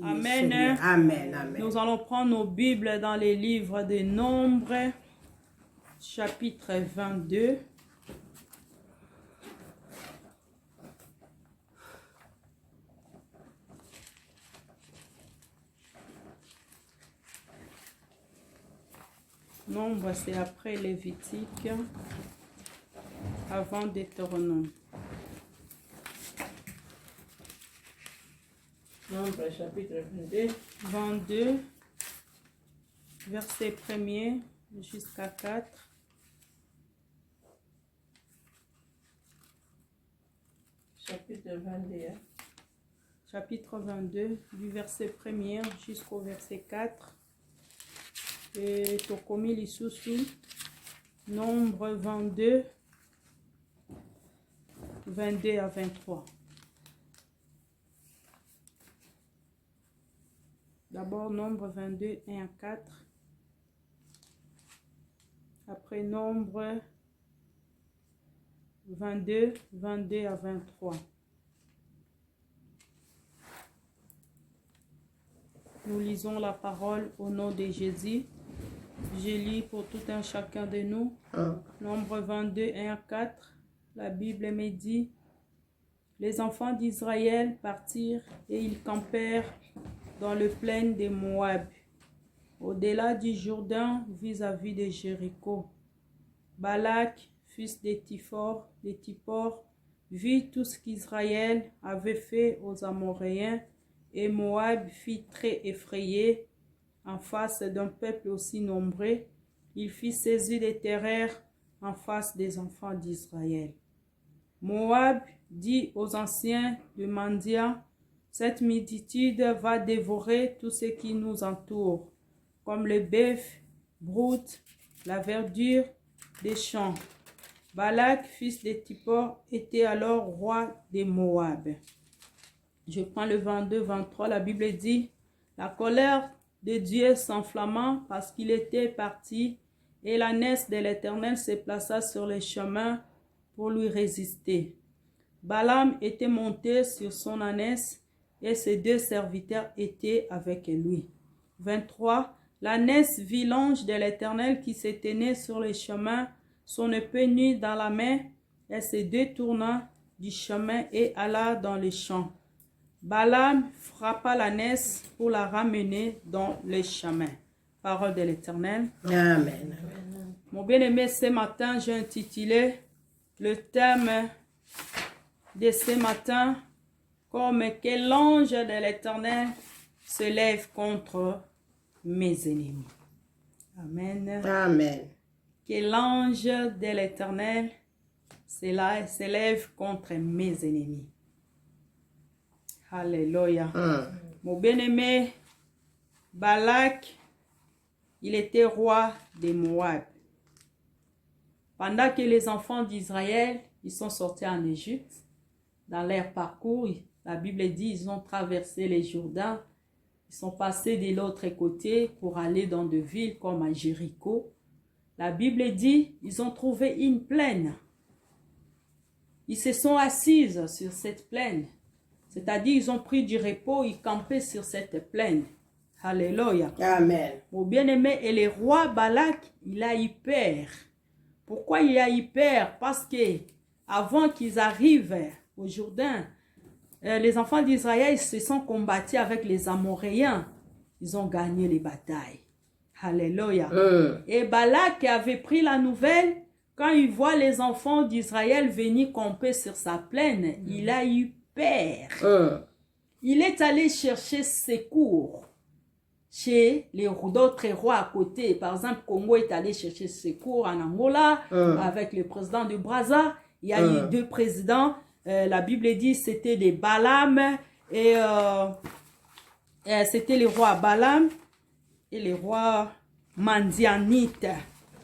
Amen. Amen, amen. Nous allons prendre nos Bibles dans les livres des Nombres, chapitre 22. Nombre, c'est après Lévitique, avant Deutéronome. Nombre chapitre 22. 22, verset 1er jusqu'à 4. Chapitre 22. Chapitre 22, du verset 1er jusqu'au verset 4. Et Tokomi Lisusu, Nombre 22, 22 à 23. D'abord, Nombre 22, 1 à 4. Après, Nombre 22, 22 à 23. Nous lisons la parole au nom de Jésus. Je lis pour tout un chacun de nous. Nombre 22, 1 à 4. La Bible me dit: les enfants d'Israël partirent et ils campèrent dans le plaine de Moab, au-delà du Jourdain, vis-à-vis de Jéricho. Balak, fils de Tippor, vit tout ce qu'Israël avait fait aux Amoréens, et Moab fit très effrayé en face d'un peuple aussi nombreux. Il fit saisir des terreurs en face des enfants d'Israël. Moab dit aux anciens de Mandia: cette multitude va dévorer tout ce qui nous entoure, comme le bœuf, broute, la verdure des champs. Balak, fils de Tippor, était alors roi de Moab. Je prends le 22-23, la Bible dit: la colère de Dieu s'enflamma parce qu'il était parti, et l'ânesse de l'Éternel se plaça sur le chemin pour lui résister. Balaam était monté sur son ânesse, et ses deux serviteurs étaient avec lui. 23. L'ânesse vit l'ange de l'Éternel qui se tenait sur le chemin, son épée nue dans la main. Elle se détourna du chemin et alla dans les champs. Balaam frappa l'ânesse pour la ramener dans le chemin. Parole de l'Éternel. Amen. Mon bien-aimé, ce matin, j'ai intitulé le thème de ce matin comme que l'ange de l'Éternel se lève contre mes ennemis. Amen. Amen. Que l'ange de l'Éternel se lève contre mes ennemis. Alléluia. Mon bien-aimé, Balak, il était roi de Moab. Pendant que les enfants d'Israël, ils sont sortis en Égypte, dans leur parcours, la Bible dit, ils ont traversé les Jourdains, ils sont passés de l'autre côté pour aller dans des villes comme à Jéricho. La Bible dit, ils ont trouvé une plaine. Ils se sont assis sur cette plaine. C'est-à-dire, ils ont pris du repos, ils campaient sur cette plaine. Alléluia. Amen. Mon bien-aimé, et le roi Balak, il a eu peur. Pourquoi il a eu peur? Parce que avant qu'ils arrivent au Jourdain, les enfants d'Israël se sont combattus avec les Amoréens. Ils ont gagné les batailles. Alléluia. Et Balak avait pris la nouvelle. Quand il voit les enfants d'Israël venir camper sur sa plaine, il a eu peur. Il est allé chercher secours chez d'autres rois à côté. Par exemple, Congo est allé chercher secours en Angola avec le président de Brazza. Il y a eu deux présidents. La Bible dit c'était des Balaam et c'était le roi Balaam et le roi Mandianite.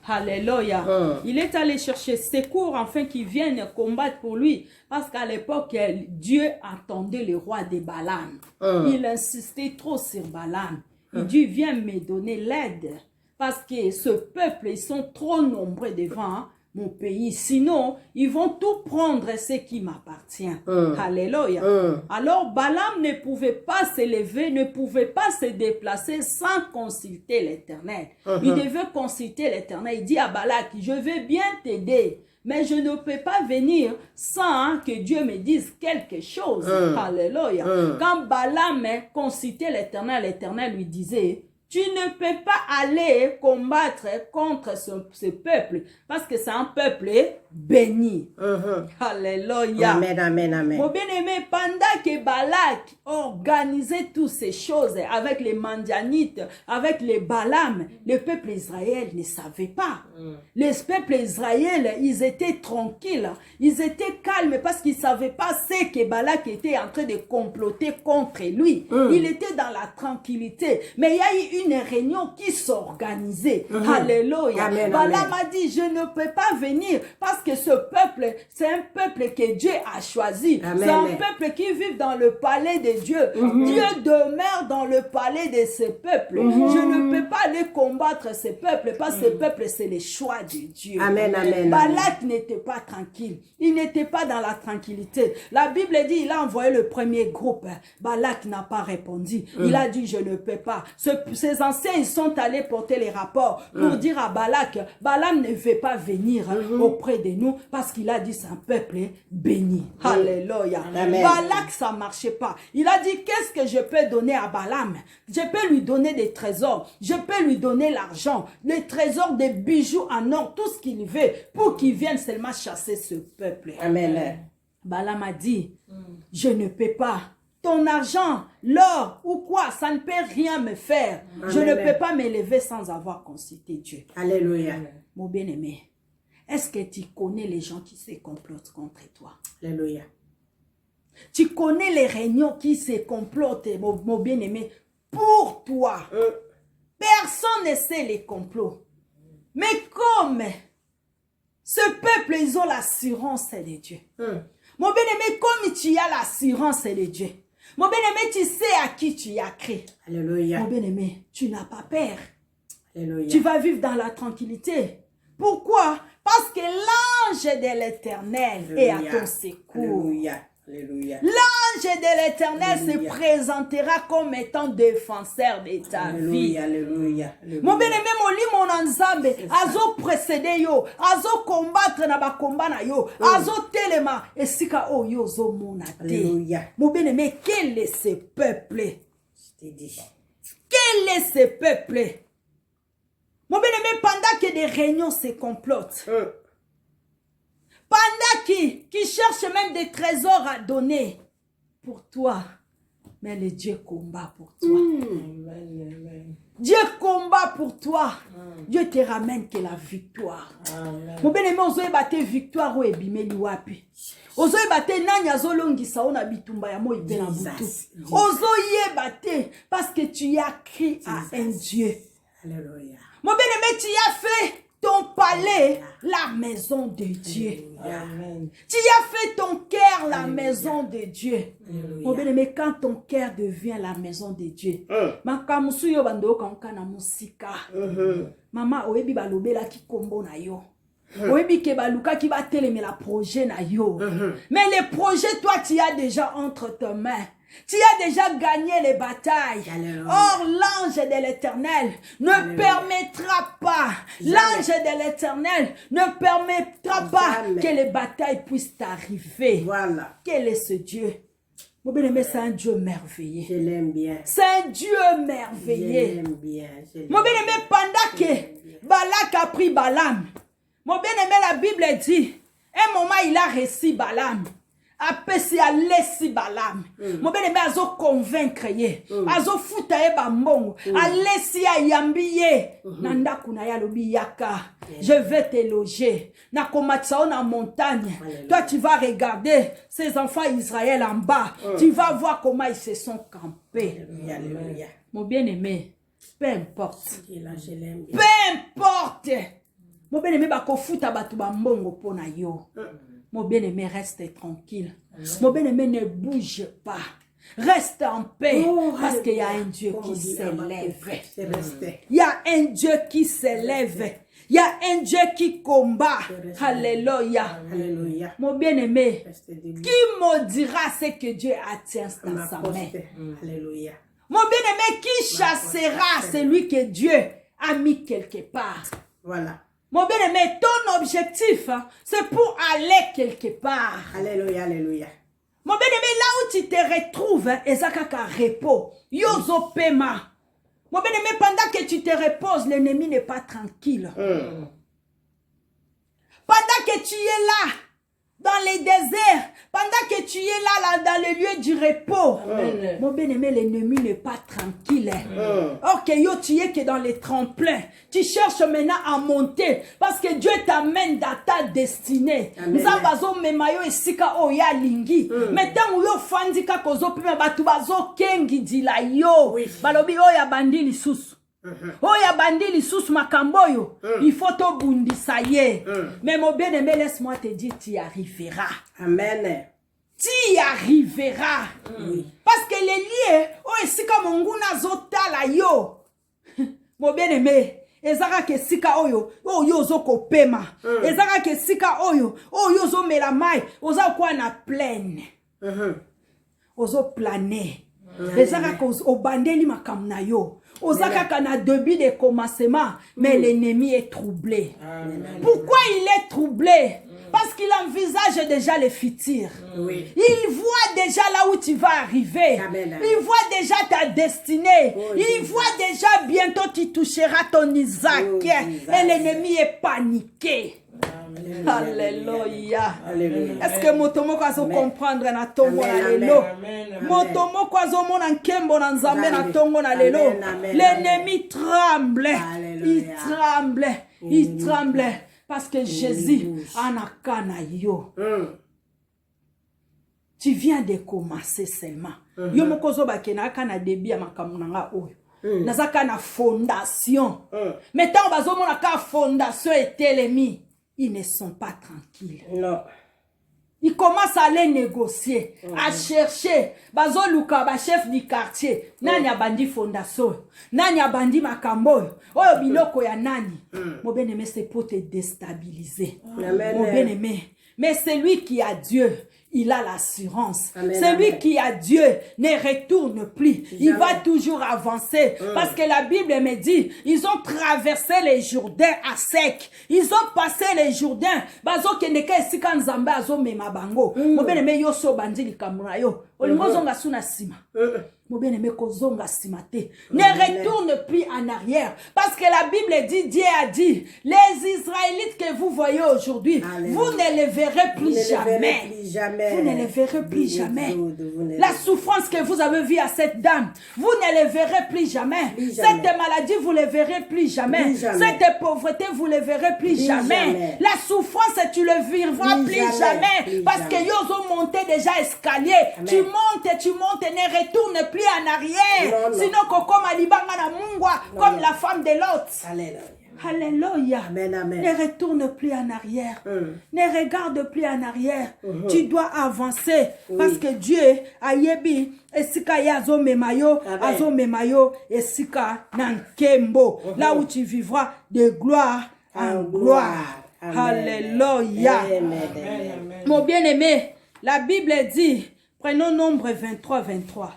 Alléluia. Il est allé chercher secours afin qu'ils viennent combattre pour lui. Parce qu'à l'époque, Dieu attendait le roi de Balaam. Il insistait trop sur Balaam. Il dit, viens me donner l'aide. Parce que ce peuple, ils sont trop nombreux devant mon pays. Sinon, ils vont tout prendre ce qui m'appartient. Alléluia. Alors, Balaam ne pouvait pas s'élever, ne pouvait pas se déplacer sans consulter l'Éternel. Il devait consulter l'Éternel. Il dit à Balak, je vais bien t'aider. Mais je ne peux pas venir sans que Dieu me dise quelque chose. Alléluia. Quand Balaam consultait l'Éternel, l'Éternel lui disait, tu ne peux pas aller combattre contre ce peuple parce que c'est un peuple béni. Alléluia. Amen, amen, amen. Mon bien-aimé, pendant que Balak organisait toutes ces choses avec les Mandianites, avec les Balaam, le peuple Israël ne savait pas. Les peuples Israël, ils étaient tranquilles, ils étaient calmes parce qu'ils ne savaient pas ce que Balak était en train de comploter contre lui. Il était dans la tranquillité. Mais il y a eu une réunion qui s'organisait. Alléluia. Amen, Balaam amen. a dit, je ne peux pas venir parce que ce peuple, c'est un peuple que Dieu a choisi. C'est un peuple qui vit dans le palais de Dieu. Dieu demeure dans le palais de ce peuple. Je ne peux pas aller combattre ce peuple parce que ce peuple, c'est le choix de Dieu. Amen, amen. Balak n'était pas tranquille. Il n'était pas dans la tranquillité. La Bible dit, il a envoyé le premier groupe. Balak n'a pas répondu. Il a dit, je ne peux pas. Ces anciens, ils sont allés porter les rapports pour dire à Balak, Balaam ne veut pas venir auprès de nous parce qu'il a dit, c'est un peuple béni. Alléluia. Amen. Balak, ça ne marchait pas. Il a dit, qu'est-ce que je peux donner à Balaam? Je peux lui donner des trésors. Je peux lui donner l'argent, des trésors, des bijoux en or, tout ce qu'il veut pour qu'il vienne seulement chasser ce peuple. Amen. Balaam a dit, je ne peux pas. Ton argent, l'or ou quoi, ça ne peut rien me faire. Je ne peux pas m'élever sans avoir consulté Dieu. Alléluia. Mon bien-aimé, est-ce que tu connais les gens qui se complotent contre toi? Alléluia. Tu connais les réunions qui se complotent, mon bien-aimé, pour toi. Personne ne sait les complots. Mais comme ce peuple, ils ont l'assurance de Dieu. Mon bien-aimé, comme tu as l'assurance de Dieu, mon bien-aimé, tu sais à qui tu as créé. Alléluia. Mon bien-aimé, tu n'as pas peur. Alléluia. Tu vas vivre dans la tranquillité. Pourquoi? Parce que l'ange de l'Éternel est à ton secours. Alléluia. Alléluia. L'ange de l'Éternel se présentera comme étant défenseur de ta vie. Alléluia. Mon bien-aimé, mon nzambe, azo précéder yo, azo combattre na ba combat na yo, azo telema esika o yo zo monate. Alléluia. Mon bien-aimé, quel est ce peuple? Je t'ai dit. Quel est ce peuple? Mon bien-aimé, pendant que des réunions se complotent, pendant qui cherchent même des trésors à donner pour toi, mais le Dieu combat pour toi. Dieu combat pour toi. Dieu te ramène que la victoire. Mon bien-aimé, ozoe bate victoire ou ebimeli wapi. Ozoe bate nani azolongisa ona bitumba ya moi pe na butu. Ozoe bate parce que tu as crié à un Dieu. Alléluia. Mon bien-aimé, tu as fait ton palais la maison de Dieu. Amen. Tu as fait ton cœur la maison de Dieu. Mon bien-aimé, quand ton cœur devient la maison de Dieu, makamusu yo bando kanka na musika. Mama oyebi balobela ki kombo na yo. Oyebi ke baluka ki ba telemela projet na yo. Mais les projets, toi, tu as déjà entre tes mains. Tu as déjà gagné les batailles. Alléluia. Or, l'ange de l'Éternel ne permettra pas, l'ange de l'Éternel ne permettra pas que les batailles puissent arriver. Voilà. Quel est ce Dieu? Mon bien-aimé, c'est un Dieu merveilleux. Je l'aime bien. C'est un Dieu Je merveilleux. l'aime bien. Je l'aime Mon bien-aimé, pendant que Balak a pris Balaam, mon bien-aimé, la Bible dit, un moment, il a reçu Balaam. Apesi a laissé Balaam. Mon bien-aimé, azo convaincre ye. Azo futa ye bambongo. A laissé a yambiye. Nanda kuna ya lobi yaka. Je vais te loger. Na komatsa na montagne. Toi, tu vas regarder ces enfants Israël en bas. Tu vas voir comment ils se sont campés. Alléluia. Mon bien-aimé, peu importe. Et là, je l'aime bien. Peu importe. Mon bien-aimé, bako futa batu bambongo pona yo. Mon bien-aimé, reste tranquille. Mon bien-aimé, ne bouge pas. Reste en paix. Parce qu'il y a un Dieu qui s'élève. Il y a un Dieu qui s'élève. Il Il y a un Dieu qui combat. Alléluia. Alléluia. Mon bien-aimé, Reste debout. qui maudira ce que Dieu a tient dans sa main? Alléluia. Mon bien-aimé, qui chassera celui que Dieu a mis quelque part? Voilà. Mon bien-aimé, ton objectif, hein, c'est pour aller quelque part. Alléluia, alléluia. Mon bien-aimé, là où tu te retrouves, ezakaka repos, yozo pema. Mon bien-aimé, pendant que tu te reposes, l'ennemi n'est pas tranquille. Pendant que tu es là, dans les déserts, pendant que tu es là, dans le lieu du repos, mon bien-aimé, l'ennemi n'est pas tranquille. Ok, yo, tu es que dans les tremplins. Tu cherches maintenant à monter parce que Dieu t'amène dans ta destinée. Nzabazo memayo esika oya lingi. Maintenant, yo fandika kozo pima batu bazo kengi dila yo. Balobi oya bandili susu. Oya bandili susu makamboyo. Il faut to bundisa ye. Mais mon bien-aimé, laisse-moi te dire, tu y arriveras. Amen. Tu y arriveras. Parce que les liens, oh, c'est comme nguna zotala yo. Mon bien-aimé, ezaka ke sika oyo, oh yo zo kopema. Ezaka ke sika oyo, oh yo zo melamai, oza kwa na plaine. Ozo planer. Ezaka ko obandeli makamna yo. Ozaka kana début de commencement, mais l'ennemi est troublé. Pourquoi il est troublé? Parce qu'il envisage déjà le futur. Il voit déjà là où tu vas arriver. Il voit déjà ta destinée. Il voit déjà bientôt tu toucheras ton Isaac. Et l'ennemi est paniqué. Alléluia. Est-ce que motomoko azo comprendre na tongo na lelo? Motomoko azo mona nkembo na nzambe na tongo na lelo. L'ennemi tremble. Il tremble. Il tremble. Parce que Jésus anakana yo. Tu viens de commencer seulement. Yo mokozo bakena kana debi ya makamunanga oyo. Nazaka na fondation. Maintenant bazo mona ka fondation etelemi. Ils ne sont pas tranquilles. Non. Ils commencent à aller négocier, à chercher. Bazo luka ba chef du quartier. Nani a bandi fondation. Nani a bandi makambo. Oyo biloko ya nani. Mon bien-aimé, c'est pour te déstabiliser. Amen. Mon bien-aimé. Mais celui qui a Dieu, il a l'assurance. Celui qui a Dieu ne retourne plus. Il va toujours avancer. Parce que la Bible me dit, ils ont traversé les Jourdains à sec. Ils ont passé les Jourdains. Bazo keneka esika nzambe azo mema bango. Mo bien-aimé yo so bandili kamuna yo. Olingo zonga suna sima. Mon bien-aimé kozonga simate. Ne retourne plus en arrière. Parce que la Bible dit, Dieu a dit, les Israélites que vous voyez aujourd'hui, vous ne les verrez plus jamais. Vous ne les verrez plus jamais. La souffrance que vous avez vue à cette dame, vous ne les verrez plus jamais. Cette maladie, vous ne les verrez plus jamais. Cette pauvreté, vous ne les verrez plus jamais. La souffrance, tu ne le vivras plus jamais. Parce que ils ont monté déjà escalier. Tu montes, ne retourne plus en arrière. Sinon, comme Alibanga na Mungwa, comme la femme de l'autre. Alléluia. Ne retourne plus en arrière. Ne regarde plus en arrière. Tu dois avancer. Parce que Dieu a yebi esika yazo memayo esika nankembo. Là où tu vivras de gloire en gloire. Alléluia. Mon bien-aimé, la Bible dit, prenons Nombre 23.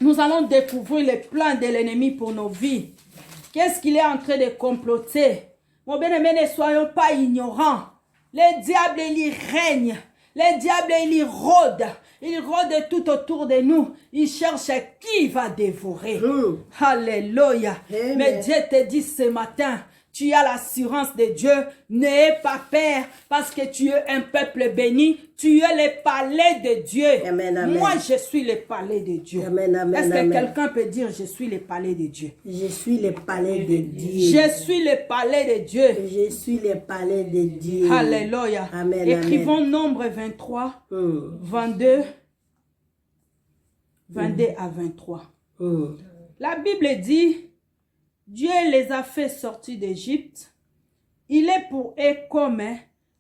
Nous allons découvrir les plans de l'ennemi pour nos vies. Qu'est-ce qu'il est en train de comploter? Mon bien-aimé, ne soyons pas ignorants. Le diable, il règne. Le diable, il rôde. Il rôde tout autour de nous. Il cherche qui va dévorer. Alléluia. Mais Dieu te dit ce matin, tu as l'assurance de Dieu. N'aie pas peur parce que tu es un peuple béni. Tu es le palais de Dieu. Moi, je suis le palais de Dieu. Est-ce que quelqu'un peut dire, je suis le palais de Dieu? Je suis le palais de Dieu. Je suis le palais de Dieu. Je suis le palais de Dieu. Alléluia. Écrivons Nombre 23, 22 à 23. La Bible dit, Dieu les a fait sortir d'Égypte. Il est pour eux comme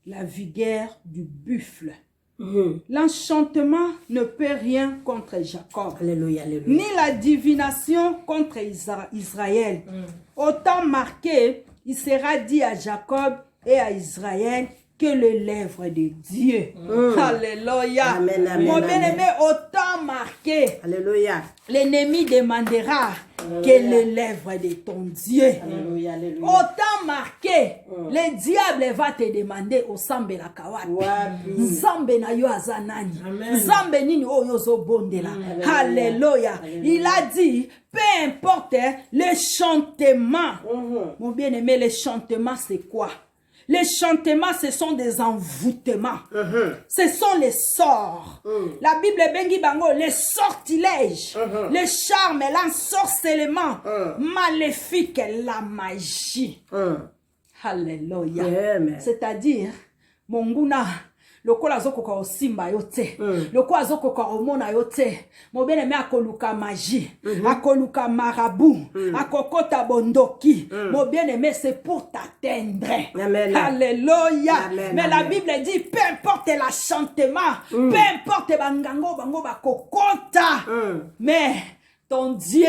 la vigueur du buffle. L'enchantement ne peut rien contre Jacob. Alléluia, Ni la divination contre Israël. Autant marqué il sera dit à Jacob et à Israël que les lèvres de Dieu. Alléluia. Amen, amen, Mon amen. bien-aimé, autant marqué, Alléluia. l'ennemi demandera que les lèvres de ton Dieu. Alléluia, alléluia. Autant marqué, le diable va te demander au sambe la kawapi. Wapi. Nzambe na yo azanani. Amen. Nzambe nini oyo zobondela. Alléluia. Il a dit, peu importe le chantement. Mon bien-aimé, le chantement c'est quoi? Les chantements, ce sont des envoûtements. Ce sont les sorts. La Bible bengi bango, les sortilèges, les charmes, l'ensorcellement, maléfique, la magie. Alléluia. Amen. C'est-à-dire, monguna, lokola azokoka osimba yo te, lokola azokoka omona yo te, mo bien aimé akoluka magie, akoluka marabout, akokota bondoki, mo bien aimé c'est pour t'atteindre. Amen. Alléluia. Amen, Mais la amen. Bible dit, peu importe l'achantement, peu importe bangango bango bakokota, mais ton Dieu,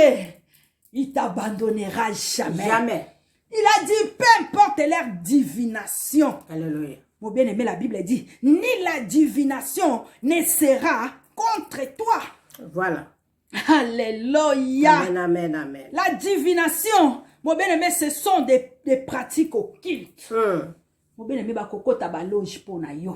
il t'abandonnera jamais. Jamais. Il a dit, peu importe leur divination. Alléluia. Mon bien-aimé, la Bible dit, ni la divination ne sera contre toi. Voilà. Alléluia. Amen, amen, amen. La divination, mon bien-aimé, ce sont des pratiques occultes. Mon bien-aimé, bakokota ba loge pona yo.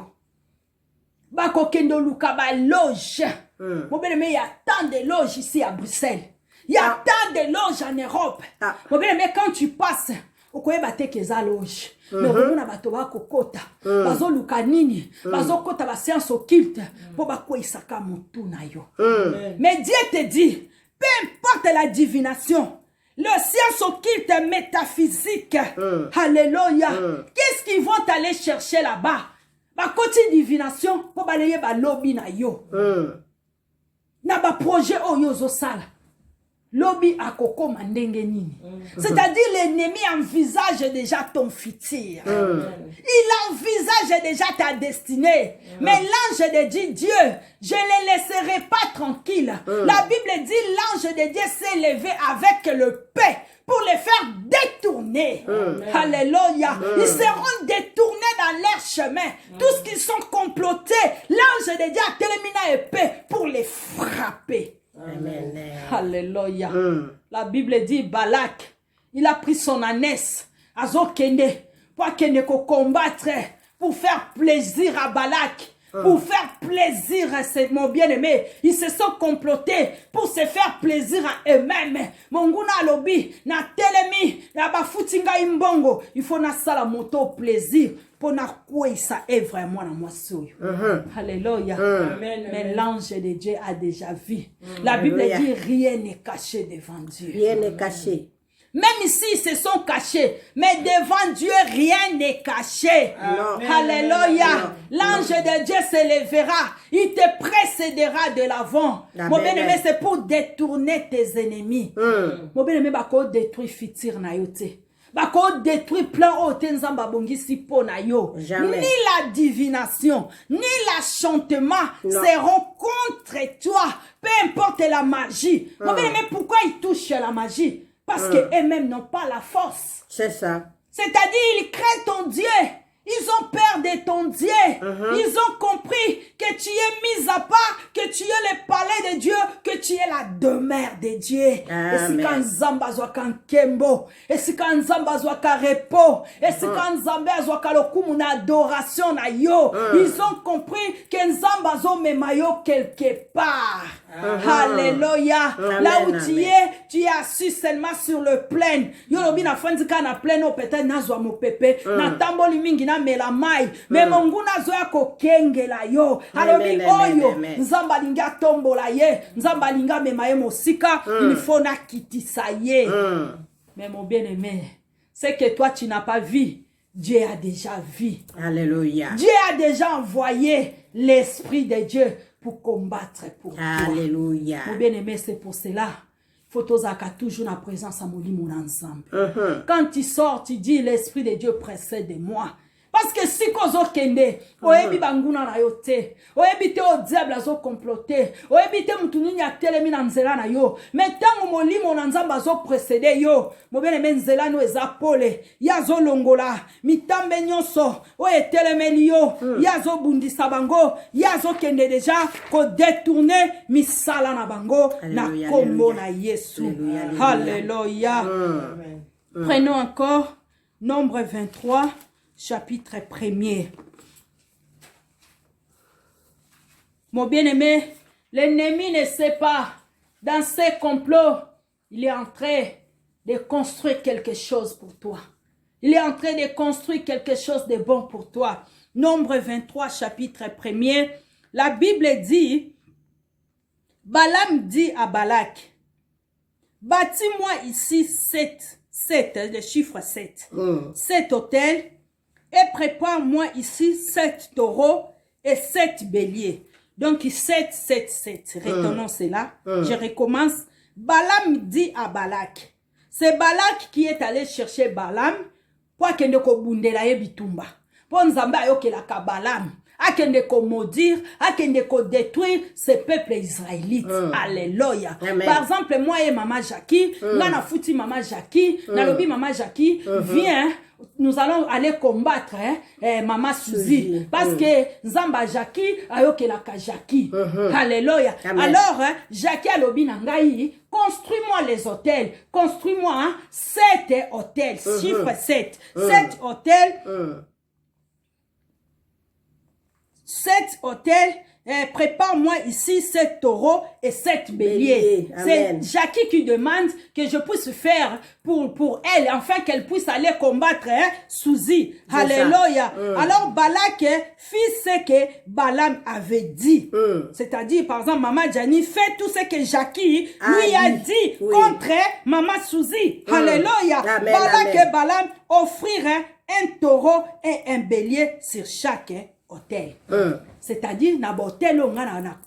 Bakokendo luka ba loge. Mon bien-aimé, il y a tant de loges ici à Bruxelles. Il y a tant de loges en Europe. Mon bien-aimé, quand tu passes, okoye bateke za loge. Mais on a bato bakokota. Bazo luka nini. Bazo kota ba séance occulte. Po bako isaka mutu na yo. Mais Dieu te dit, peu importe la divination, le science occulte métaphysique. Alléluia. Qu'est-ce qu'ils vont aller chercher là-bas? Ba koti divination po baleye ba lobby na yo. Na ba projet oyo zo sala. Lobby akoko mandenge nini. C'est-à-dire l'ennemi envisage déjà ton futur. Il envisage déjà ta destinée. Mais l'ange de Dieu, je ne les laisserai pas tranquilles. La Bible dit l'ange de Dieu s'est levé avec le paix pour les faire détourner. Alléluia. Ils seront détournés dans leur chemin. Tout ce qu'ils sont complotés, l'ange de Dieu a terminé épée pour les frapper. Amen. Alléluia. La Bible dit Balak, il a pris son ânesse, Azokende, pour qu'il ne combattre, pour faire plaisir à Balak. Pour faire plaisir à mon bien-aimé. Ils se sont complotés pour se faire plaisir à eux-mêmes. Monguna lobi, na telemi, na bafutinga imbongo. Il faut na sala moto plaisir. Pour na quoi ça est vraiment na moi soyo. Alléluia. Mais l'ange de Dieu a déjà vu. La Bible dit rien n'est caché devant Dieu. Rien n'est caché. Même ici, ils se sont cachés. Mais devant Dieu, rien n'est caché. Non. Alléluia. L'ange de Dieu se lèvera. Il te précédera de l'avant. Mon bien-aimé, c'est pour détourner tes ennemis. Mon bien-aimé, bako détruire fitir na yote. Bako détruire plan o tenzamba bongisi po na yo. Jamais. Ni la divination, ni l'achantement seront contre toi. Peu importe la magie. Mon bien-aimé, pourquoi ils touchent la magie? Parce qu'eux-mêmes n'ont pas la force. C'est ça. C'est-à-dire, ils craignent ton Dieu. Ils ont peur de ton Dieu. Ils ont compris que tu es mis à part, que tu es le palais de Dieu, que tu es la demeure de Dieu. Et si quand Zamba zoaka kembo, et si quand Zamba zoaka repos, et si quand Zamba zoaka lokumu na adoration na yo, ils ont compris que Zamba zo memayo quelque part. Alléluia. Là où tu es assis seulement sur le plaine. Yo lobi na fandika na plaine o peut-être na zo mo pepe, na tamboli mingi na melamai. Mais monguna zo ya kokengela yo. Alobi oyo nzamba linga tombola ye, nzamba linga memaye mosika, il faut na kitisa ye. Mais mon bien-aimé, c'est que toi tu n'as pas vu, Dieu a déjà vu. Alléluia. Dieu a déjà envoyé l'Esprit de Dieu pour combattre pour toi. Alléluia. Mon bien-aimé, c'est pour cela. Faut toujours la présence à mon ensemble. Quand tu sors, tu dis l'Esprit de Dieu précède moi. Parce que si kozo kende, oyebi banguna na yo te, oyebi te o diable azo comploter, oyebi te mutu nini atelemi na nzela na yo, mais tango molimo na nzambe azo précéder yo, mo bien-aimé nzela no eza pole, ya zo longola, mitambe nyonso, o etelemeli yo, ya zo bundisa bango, ya zo kende déjà ko détourner misala na bango na kombo na Yesu. Alléluia. Prenons encore Nombre 23, chapitre 1er. Mon bien-aimé, l'ennemi ne sait pas, dans ses complots, il est en train de construire quelque chose pour toi. Il est en train de construire quelque chose de bon pour toi. Nombre 23, chapitre 1er, la Bible dit, Balaam dit à Balak, bâtis-moi ici 7, le chiffre 7. 7 autels et prépare-moi ici 7 taureaux et 7 béliers. Donc 7, 7, 7. Retenons cela. Je recommence. Balaam dit à Balak. C'est Balak qui est allé chercher Balaam pour qu'il ne kobundela bitumba. Pour nzamba ayokelaka Balaam. Akende ko maudire, akende ko détruire ce peuple israélite. Alléluia. Par exemple, moi et maman Jackie, nana fouti maman Jackie, nalobi maman Jackie, viens, nous allons aller combattre maman Suzy. Parce que Nzamba Jackie ayokelaka Jackie. Alléluia. Alors, Jackie alobi nangai, construis-moi les hôtels. Construis-moi 7 hôtels. Chiffre 7. 7 hôtels. 7 hôtels, prépare-moi ici 7 taureaux et 7 béliers. C'est Jackie qui demande que je puisse faire pour elle, afin qu'elle puisse aller combattre Suzy. Alléluia. Alors Balak fit ce que Balaam avait dit. C'est-à-dire, par exemple, Maman Jani fait tout ce que Jackie lui a dit contre Maman Suzy. Alléluia. Balak et Balaam offrirent un taureau et un bélier sur chaque hôtel. C'est-à-dire, na hôtel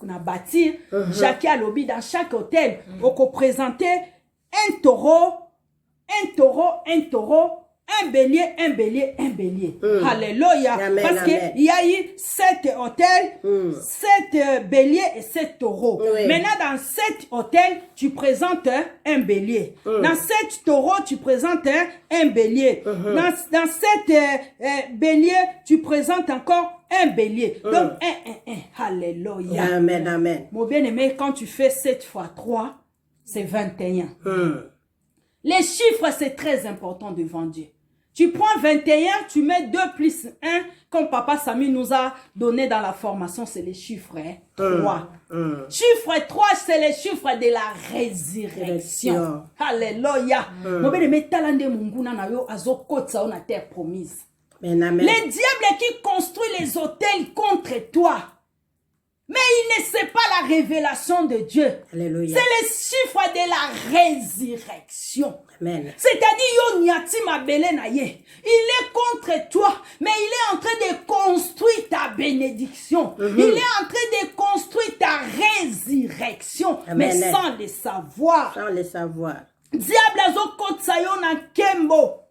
na bâtir, Jackie a lobby dans chaque hôtel, on peut présenter un taureau, un bélier, un bélier, un bélier. Alléluia. Parce qu'il y a eu 7 hôtels, 7 béliers et 7 taureaux. Maintenant, dans 7 hôtels, tu présentes un bélier. Dans 7 taureaux, tu présentes un bélier. Dans 7 béliers, tu présentes encore un bélier. Donc, 1. Alléluia. Amen, amen. Mon bien-aimé, quand tu fais 7 fois 3, c'est 21. Les chiffres, c'est très important devant Dieu. Tu prends 21, tu mets 2 plus 1, comme Papa Samy nous a donné dans la formation, c'est les chiffres 3. Chiffre 3, c'est les chiffres de la résurrection. Alléluia. Mon bien-aimé, talande munguna na yo azokotsa on a terre promise. Les diables qui construisent les hôtels contre toi, mais il ne sait pas la révélation de Dieu. C'est les chiffres de la résurrection. C'est-à-dire, il est contre toi, mais il est en train de construire ta bénédiction. Il est en train de construire ta résurrection, mais sans le savoir. Sans le savoir. Diable a kembo.